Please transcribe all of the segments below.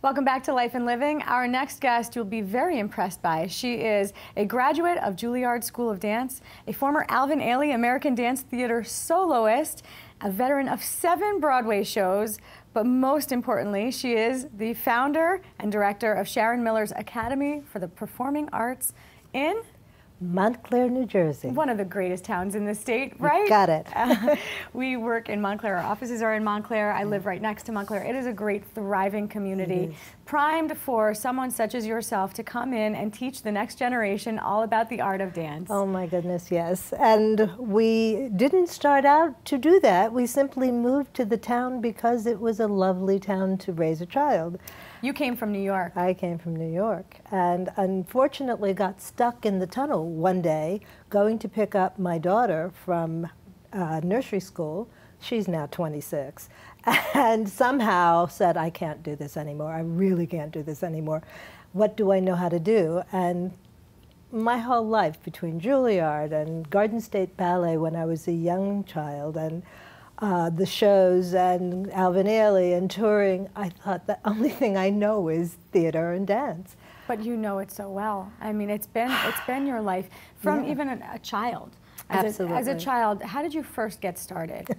Welcome back to Life and Living. Our next guest you'll be very impressed by. She is a graduate of Juilliard School of Dance, a former Alvin Ailey American Dance Theater soloist, a veteran of 7 Broadway shows, but most importantly, she is the founder and director of Sharron Miller's Academy for the Performing Arts in Montclair, New Jersey. One of the greatest towns in the state, right? You got it. We work in Montclair. Our offices are in Montclair. I live right next to Montclair. It is a great, thriving community, primed for someone such as yourself to come in and teach the next generation all about the art of dance. Oh my goodness, yes. And we didn't start out to do that. We simply moved to the town because it was a lovely town to raise a child. You came from New York. I came from New York and unfortunately got stuck in the tunnel one day going to pick up my daughter from nursery school. She's now 26 and somehow said, I can't do this anymore. I really can't do this anymore. What do I know how to do? And my whole life between Juilliard and Garden State Ballet when I was a young child and the shows and Alvin Ailey and touring, I thought the only thing I know is theater and dance. But you know it so well. I mean, it's been your life from even a child. Absolutely. As a child, how did you first get started?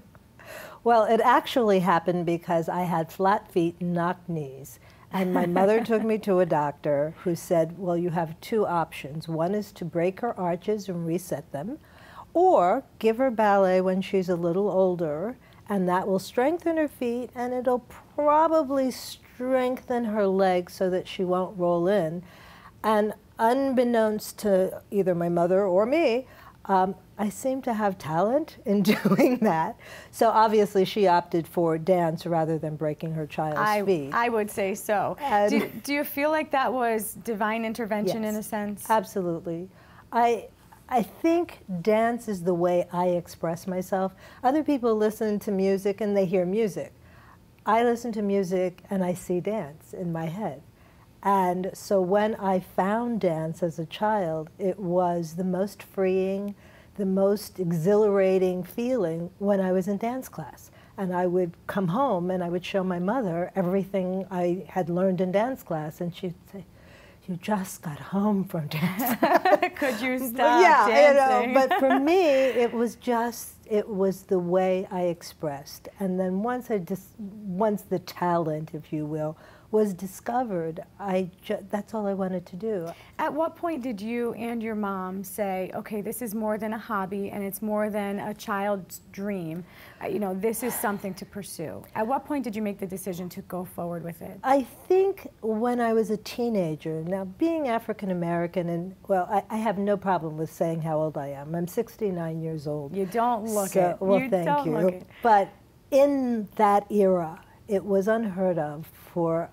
Well, it actually happened because I had flat feet and knocked knees. And my mother took me to a doctor who said, well, you have 2 options. One is to break her arches and reset them, or give her ballet when she's a little older, and that will strengthen her feet, and it'll probably strengthen her legs so that she won't roll in. And unbeknownst to either my mother or me, I seem to have talent in doing that. So obviously she opted for dance rather than breaking her child's feet. I would say so. Do you feel like that was divine intervention in a sense? Absolutely. I think dance is the way I express myself. Other people listen to music and they hear music. I listen to music and I see dance in my head. And so when I found dance as a child, it was the most freeing, the most exhilarating feeling when I was in dance class. And I would come home and I would show my mother everything I had learned in dance class, and she'd say, you just got home from dance. Could you stop dancing? But for me, it was the way I expressed. And then once the talent, if you will, was discovered, that's all I wanted to do. At what point did you and your mom say, okay, this is more than a hobby and it's more than a child's dream, you know, this is something to pursue? At what point did you make the decision to go forward with it? I think when I was a teenager. Now, being African American, and well, I have no problem with saying how old I am. I'm 69 years old. You don't look it. Well, thank you. But in that era, it was unheard of for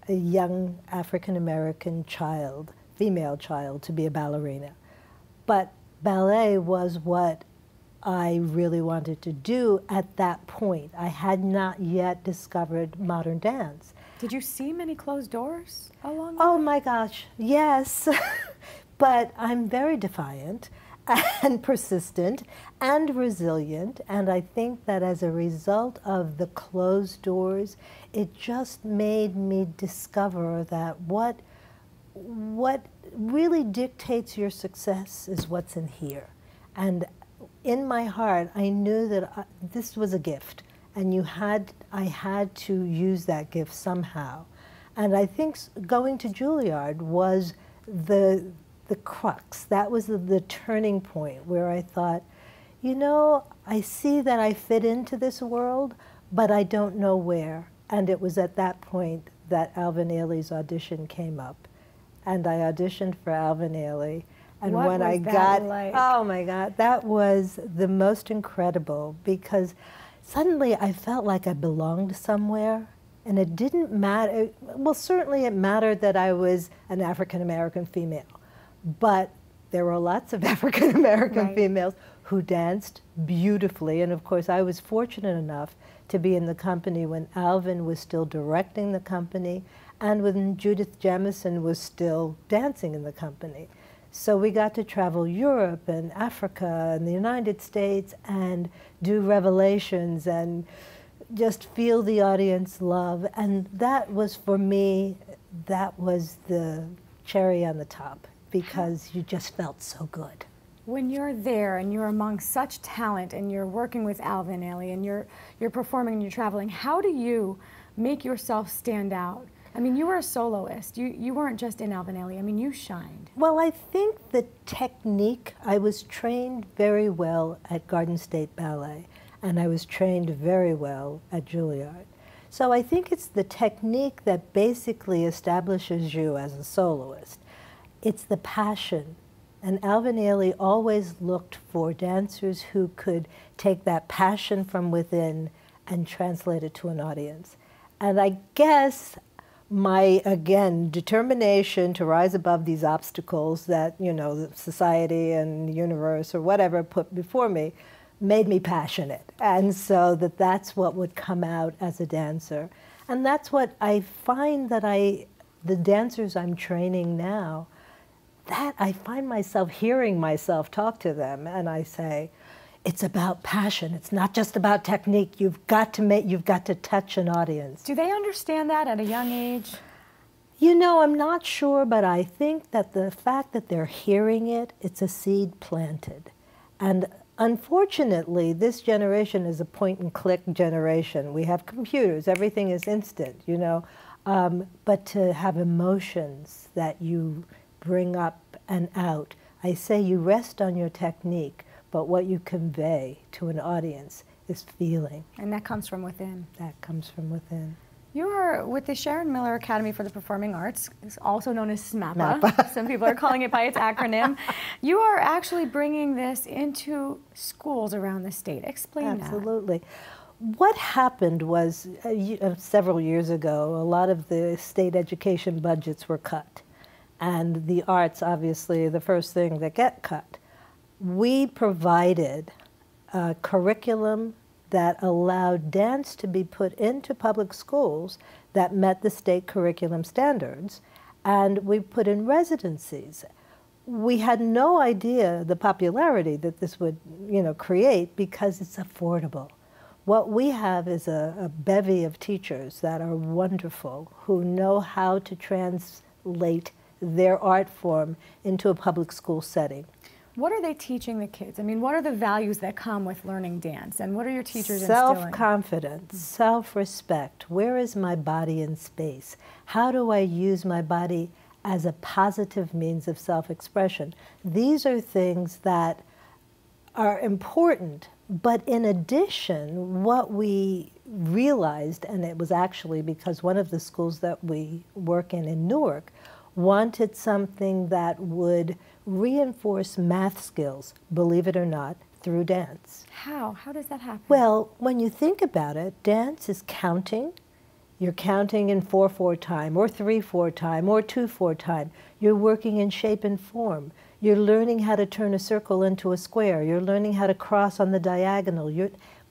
a young African-American child, female child, to be a ballerina. But ballet was what I really wanted to do at that point. I had not yet discovered modern dance. Did you see many closed doors along the way? Oh my gosh, yes. But I'm very defiant and persistent and resilient, and I think that as a result of the closed doors, it just made me discover that what really dictates your success is what's in here. And in my heart, I knew that this was a gift, and I had to use that gift somehow. And I think going to Juilliard was the crux. That was the turning point where I thought, you know, I see that I fit into this world, but I don't know where. And it was at that point that Alvin Ailey's audition came up. And I auditioned for Alvin Ailey. And when I got, oh my God, that was the most incredible, because suddenly I felt like I belonged somewhere. And it didn't matter, well, certainly it mattered that I was an African-American female. But there were lots of African-American females who danced beautifully. And of course, I was fortunate enough to be in the company when Alvin was still directing the company and when Judith Jamison was still dancing in the company. So we got to travel Europe and Africa and the United States and do revelations and just feel the audience love. And that was, for me, that was the cherry on the top, because you just felt so good. When you're there and you're among such talent and you're working with Alvin, Ailey, and you're performing and you're traveling, how do you make yourself stand out? I mean, you were a soloist. You weren't just in Alvin, Ailey. I mean, you shined. Well, I think the technique, I was trained very well at Garden State Ballet, and I was trained very well at Juilliard. So I think it's the technique that basically establishes you as a soloist. It's the passion. And Alvin Ailey always looked for dancers who could take that passion from within and translate it to an audience. And I guess my, again, determination to rise above these obstacles that, you know, the society and the universe or whatever put before me made me passionate. And so that's what would come out as a dancer. And that's what I find that the dancers I'm training now, that I find myself hearing myself talk to them, and I say, it's about passion. It's not just about technique. You've got to touch an audience. Do they understand that at a young age? You know, I'm not sure, but I think that the fact that they're hearing it, it's a seed planted. And unfortunately, this generation is a point-and-click generation. We have computers. Everything is instant, you know. But to have emotions that you bring up and out, I say you rest on your technique, but what you convey to an audience is feeling. And that comes from within. That comes from within. You are with the Sharron Miller Academy for the Performing Arts, also known as SMAPA. Some people are calling it by its acronym. You are actually bringing this into schools around the state. Explain that. Absolutely. What happened was, several years ago, a lot of the state education budgets were cut. And the arts, obviously, the first thing that get cut. We provided a curriculum that allowed dance to be put into public schools that met the state curriculum standards, and we put in residencies. We had no idea the popularity that this would, you know, create, because it's affordable. What we have is a bevy of teachers that are wonderful, who know how to translate their art form into a public school setting. What are they teaching the kids? I mean, what are the values that come with learning dance? And what are your teachers instilling? Self-confidence, self-respect. Where is my body in space? How do I use my body as a positive means of self-expression? These are things that are important. But in addition, what we realized, and it was actually because one of the schools that we work in Newark, wanted something that would reinforce math skills, believe it or not, through dance. How? How does that happen? Well, when you think about it, dance is counting. You're counting in 4/4 time, or 3/4 time, or 2/4 time. You're working in shape and form. You're learning how to turn a circle into a square. You're learning how to cross on the diagonal.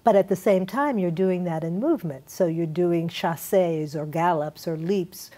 But at the same time, you're doing that in movement. So you're doing chassés or gallops or leaps.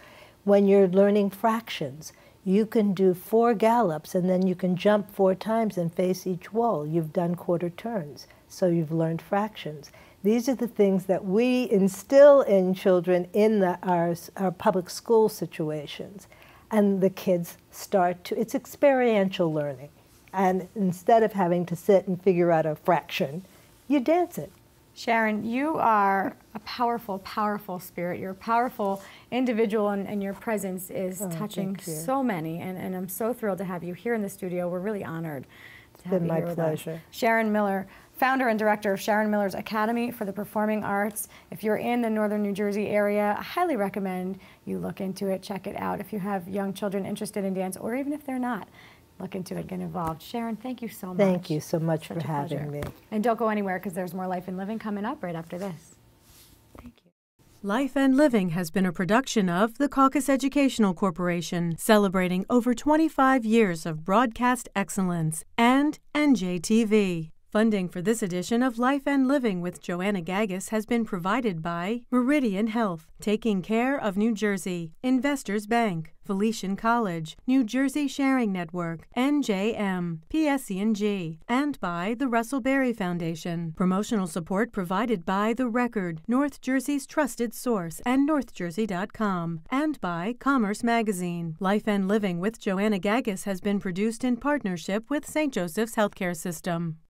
When you're learning fractions, you can do 4 gallops, and then you can jump 4 times and face each wall. You've done quarter turns, so you've learned fractions. These are the things that we instill in children in our public school situations. And the kids start to, it's experiential learning. And instead of having to sit and figure out a fraction, you dance it. Sharron, you are a powerful, powerful spirit. You're a powerful individual, and your presence is touching so many. And I'm so thrilled to have you here in the studio. We're really honored to have you here with us. It's been my pleasure. Sharron Miller, founder and director of Sharron Miller's Academy for the Performing Arts. If you're in the northern New Jersey area, I highly recommend you look into it, check it out. If you have young children interested in dance, or even if they're not, look into it, get involved. Sharron, thank you so much. Thank you so much for having me. And don't go anywhere, because there's more Life and Living coming up right after this. Thank you. Life and Living has been a production of the Caucus Educational Corporation, celebrating over 25 years of broadcast excellence, and NJTV. Funding for this edition of Life and Living with Joanna Gagis has been provided by Meridian Health, Taking Care of New Jersey, Investors Bank, Felician College, New Jersey Sharing Network, NJM, PSE&G, and by the Russell Berry Foundation. Promotional support provided by The Record, North Jersey's trusted source, and NorthJersey.com, and by Commerce Magazine. Life and Living with Joanna Gagis has been produced in partnership with St. Joseph's Healthcare System.